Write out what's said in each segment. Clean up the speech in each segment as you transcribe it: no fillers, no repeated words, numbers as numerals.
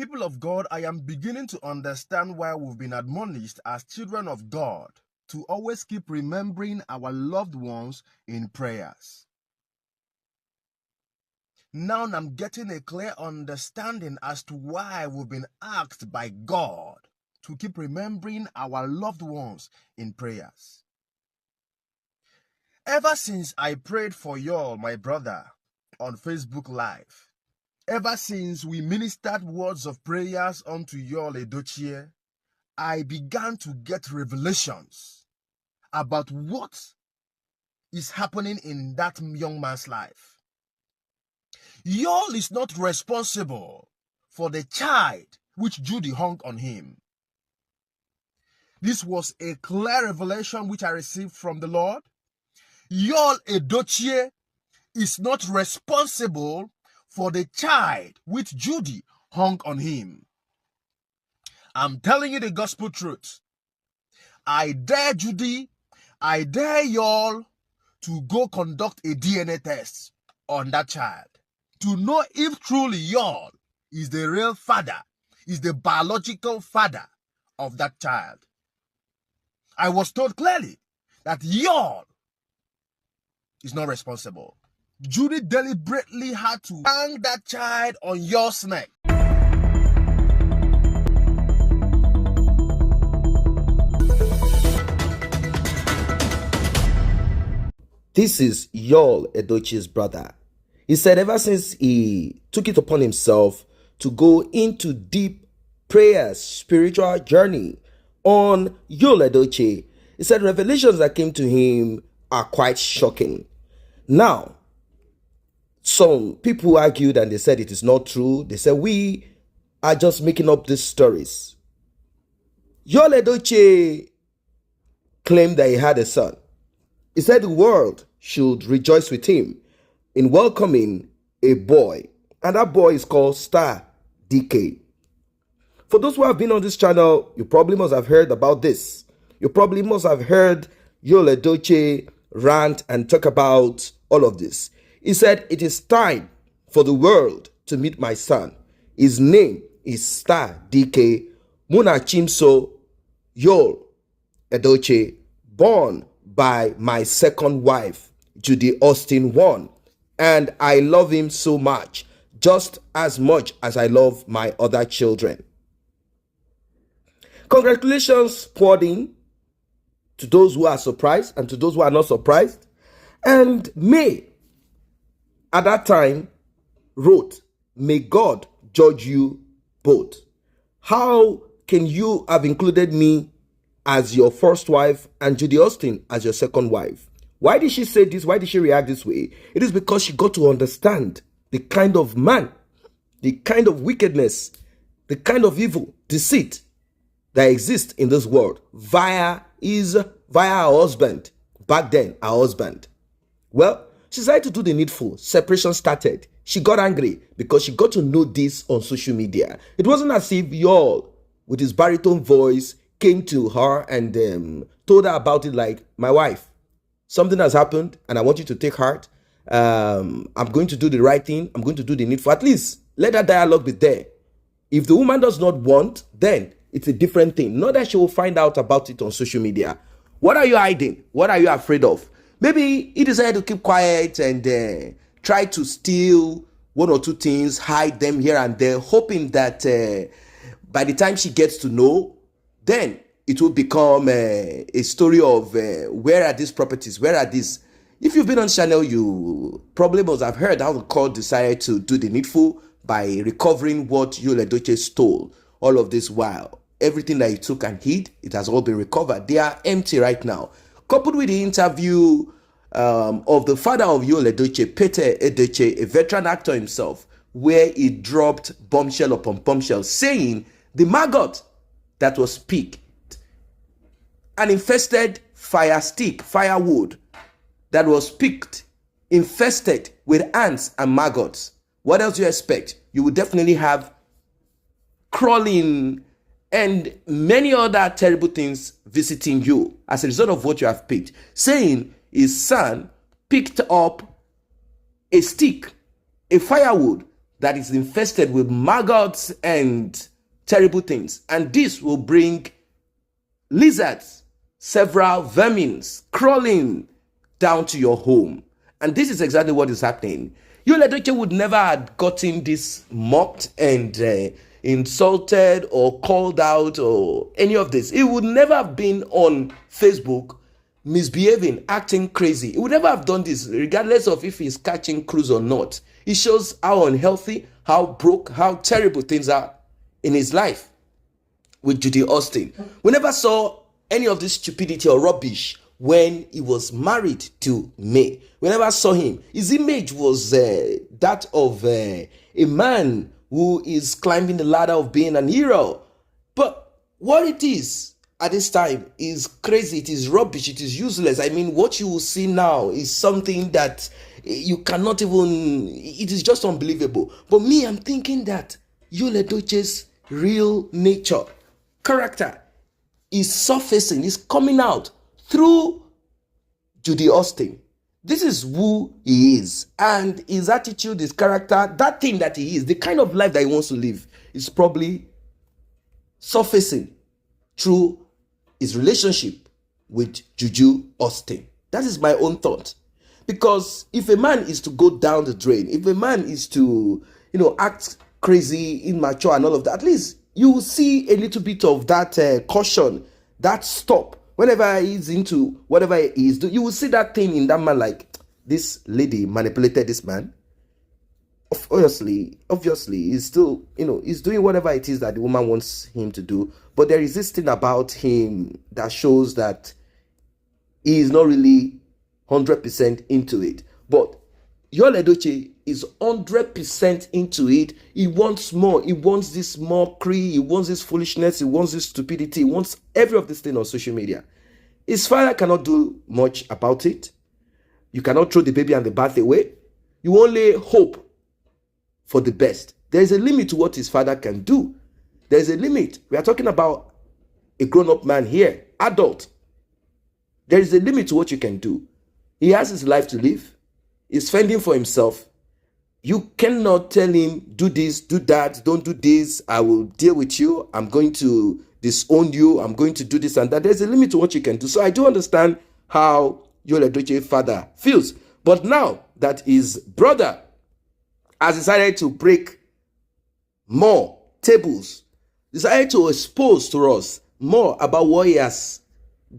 People of God, I am beginning to understand why we've been admonished as children of God to always keep remembering our loved ones in prayers. Now I'm getting a clear understanding as to why we've been asked by God to keep remembering our loved ones in prayers. Ever since I prayed for y'all, my brother, on Facebook Live, ever since we ministered words of prayers unto y'all, Edochie, I began to get revelations about what is happening in that young man's life. Y'all is not responsible for the child which Judy hung on him. This was a clear revelation which I received from the Lord. Y'all, Edochie, is not responsible for the child which Judy hung on him. I'm telling you the gospel truth. I dare Judy, I dare y'all to go conduct a DNA test on that child to know if truly y'all is the real father, is the biological father of that child. I was told clearly that y'all is not responsible. Judy deliberately had to hang that child on your neck. This is y'all, Edochie'S brother. He said ever since he took it upon himself to go into deep prayers, spiritual journey on y'all, Edochie, he said revelations that came to him are quite shocking. Now, some people argued and they said it is not true. They said we are just making up these stories. Y'all, Edochie claimed that he had a son. He said the world should rejoice with him in welcoming a boy. And that boy is called Star Dike. For those who have been on this channel, you probably must have heard about this. You probably must have heard y'all, Edochie rant and talk about all of this. He said, it is time for the world to meet my son. His name is Star Dike Munachimso y'all, Edochie, born by my second wife, Judy Austin 1. And I love him so much as I love my other children. Congratulations poured in to those who are surprised and to those who are not surprised. And May, at that time, wrote, may God judge you both. How can you have included me as your first wife and Judy Austin as your second wife? Why did she say this? Why did she react this way? It is because she got to understand the kind of man, the kind of wickedness, the kind of evil, deceit that exists in this world via her husband. Back then, her husband. Well, she decided to do the needful. Separation started. She got angry because she got to know this on social media. It wasn't as if y'all, with his baritone voice, came to her and told her about it like, my wife, something has happened and I want you to take heart. I'm going to do the right thing. I'm going to do the needful. At least let that dialogue be there. If the woman does not want, then it's a different thing. Not that she will find out about it on social media. What are you hiding? What are you afraid of? Maybe he decided to keep quiet and try to steal one or two things, hide them here and there, hoping that by the time she gets to know, then it will become a story of where are these properties, where are these. If you've been on the channel, you probably must have heard how the court decided to do the needful by recovering what y'all, Edochie stole all of this while. Everything that he took and hid, it has all been recovered. They are empty right now. Coupled with the interview of the father of y'all, Edochie, Peter Edochie, a veteran actor himself, where he dropped bombshell upon bombshell, saying the maggot that was picked, an infested firewood that was picked, infested with ants and maggots. What else do you expect? You would definitely have crawling and many other terrible things visiting you as a result of what you have picked. Saying his son picked up a stick, a firewood that is infested with maggots and terrible things. And this will bring lizards, several vermins crawling down to your home. And this is exactly what is happening. Yul Edochie would never have gotten this mocked and insulted or called out or any of this. He would never have been on Facebook misbehaving, acting crazy. He would never have done this, regardless of if he's catching cruise or not. It shows how unhealthy, how broke, how terrible things are in his life with Judy Austin. We never saw any of this stupidity or rubbish when he was married to May. We never saw him. His image was that of a man who is climbing the ladder of being an hero. But what it is at this time is crazy. It is rubbish. It is useless. I mean, what you will see now is something that you cannot even, it is just unbelievable. But me, I'm thinking that Yul Edochie's real nature, character is surfacing, is coming out through Judy Austin. This is who he is, and his attitude, his character, that thing that he is, the kind of life that he wants to live is probably surfacing through his relationship with Judy Austin. That is my own thought. Because if a man is to go down the drain, if a man is to, act crazy, immature and all of that, at least you will see a little bit of that caution, that stop. Whenever he's into whatever he is doing, you will see that thing in that man, like, this lady manipulated this man. Obviously, he's still, he's doing whatever it is that the woman wants him to do. But there is this thing about him that shows that he is not really 100% into it. But Yul Edochie is 100% into it. He wants more. He wants this mockery. He wants this foolishness. He wants this stupidity. He wants every of this thing on social media. His father cannot do much about it. You cannot throw the baby and the bath away. You only hope for the best. There is a limit to what his father can do. There is a limit. We are talking about a grown-up man here, adult. There is a limit to what you can do. He has his life to live. He's fending for himself. You cannot tell him, do this, do that, don't do this, I will deal with you, I'm going to disown you, I'm going to do this and that. There's a limit to what you can do. So I do understand how Yul Edochie's father feels. But now that his brother has decided to break more tables, decided to expose to us more about what he has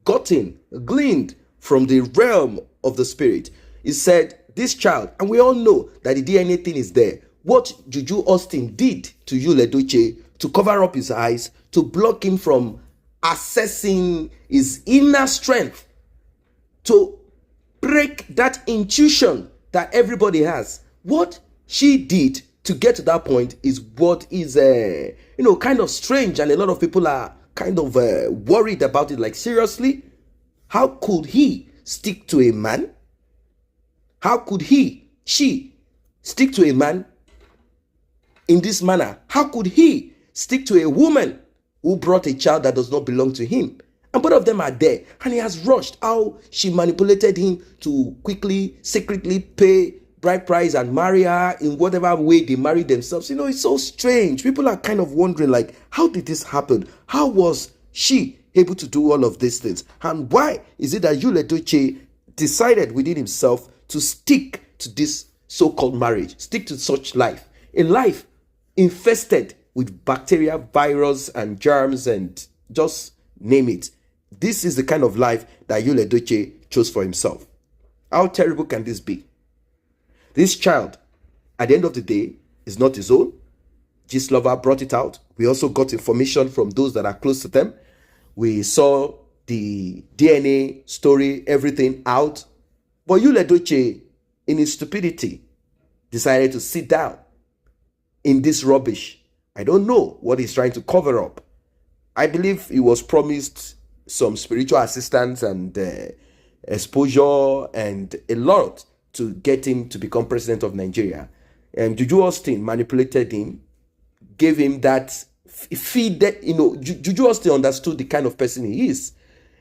gleaned from the realm of the spirit, he said, this child, and we all know that the DNA thing is there. What Judy Austin did to Yul Edochie to cover up his eyes, to block him from assessing his inner strength, to break that intuition that everybody has. What she did to get to that point is what is, kind of strange, and a lot of people are kind of worried about it. Like, seriously, how could he stick to a man? How could she stick to a man in this manner? How could he stick to a woman who brought a child that does not belong to him? And both of them are there. And he has rushed how she manipulated him to quickly, secretly pay bride price and marry her in whatever way they married themselves. It's so strange. People are kind of wondering, like, how did this happen? How was she able to do all of these things? And why is it that Yul Edochie decided within himself to stick to this so-called marriage, stick to such life, a life infested with bacteria, virus, and germs, and just name it? This is the kind of life that Yul Edochie chose for himself. How terrible can this be? This child, at the end of the day, is not his own. Gistlover brought it out. We also got information from those that are close to them. We saw the DNA story, everything out. But Yul Edochie, in his stupidity, decided to sit down in this rubbish. I don't know what he's trying to cover up. I believe he was promised some spiritual assistance and exposure and a lot to get him to become president of Nigeria. And Judy Austin manipulated him, gave him that feed that, Judy Austin understood the kind of person he is.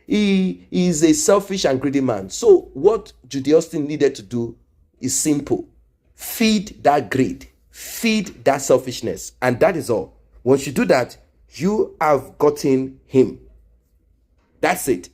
He is a selfish and greedy man. So what Judy Austin needed to do is simple. Feed that greed. feed that selfishness. And that is all. Once you do that, you have gotten him. That's it.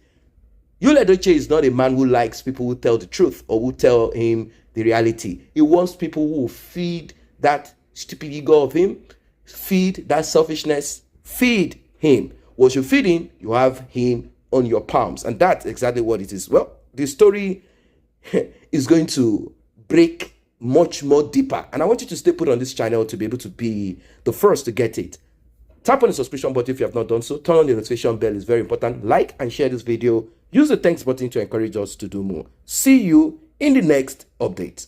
Edochie is not a man who likes people who tell the truth or who tell him the reality. He wants people who will feed that stupid ego of him, feed that selfishness, feed him. Once you feed him, you have him on your palms. And that's exactly what it is. Well, the story is going to break much more deeper. And I want you to stay put on this channel to be able to be the first to get it. Tap on the subscription button if you have not done so. Turn on the notification bell. It's very important. Like and share this video. Use the thanks button to encourage us to do more. See you in the next update.